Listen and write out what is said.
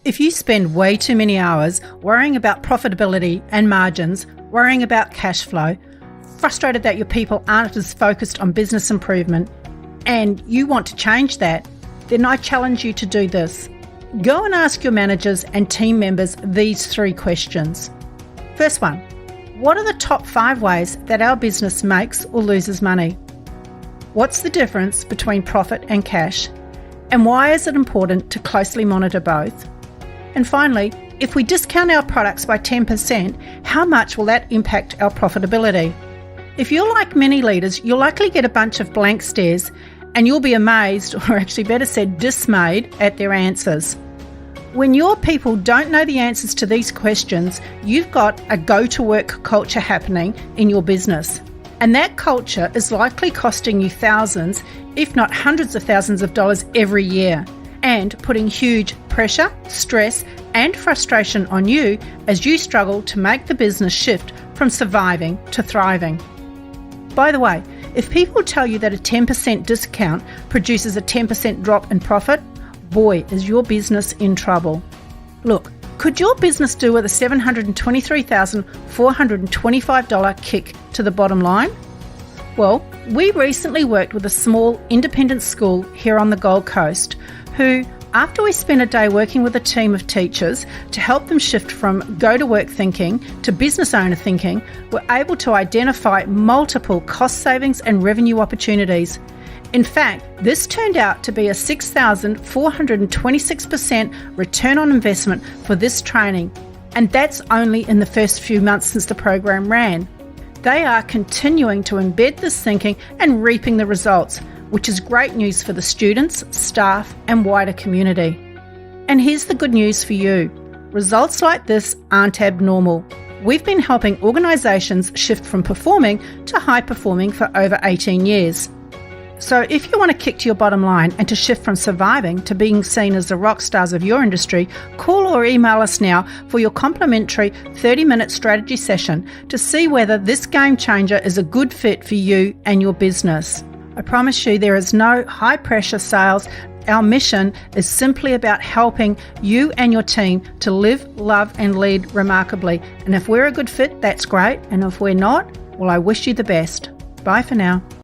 If you spend way too many hours worrying about profitability and margins, worrying about cash flow, frustrated that your people aren't as focused on business improvement, and you want to change that, then I challenge you to do this. Go and ask your managers and team members these 3 questions. First one, what are the top 5 ways that our business makes or loses money? What's the difference between profit and cash? And why is it important to closely monitor both? And finally, if we discount our products by 10%, how much will that impact our profitability? If you're like many leaders, you'll likely get a bunch of blank stares and you'll be amazed, or actually better said, dismayed at their answers. When your people don't know the answers to these questions, you've got a go-to-work culture happening in your business. And that culture is likely costing you thousands, if not hundreds of thousands of dollars every year, and putting huge pressure, stress, and frustration on you as you struggle to make the business shift from surviving to thriving. By the way, if people tell you that a 10% discount produces a 10% drop in profit, boy, is your business in trouble. Look, could your business do with a $723,425 kick to the bottom line? Well, we recently worked with a small independent school here on the Gold Coast who, after we spent a day working with a team of teachers to help them shift from go-to-work thinking to business owner thinking, were able to identify multiple cost savings and revenue opportunities. In fact, this turned out to be a 6,426% return on investment for this training, and that's only in the first few months since the program ran. They are continuing to embed this thinking and reaping the results, which is great news for the students, staff, and wider community. And here's the good news for you. Results like this aren't abnormal. We've been helping organisations shift from performing to high performing for over 18 years. So if you want to kick to your bottom line and to shift from surviving to being seen as the rock stars of your industry, call or email us now for your complimentary 30-minute strategy session to see whether this game changer is a good fit for you and your business. I promise you there is no high-pressure sales. Our mission is simply about helping you and your team to live, love, and lead remarkably. And if we're a good fit, that's great. And if we're not, well, I wish you the best. Bye for now.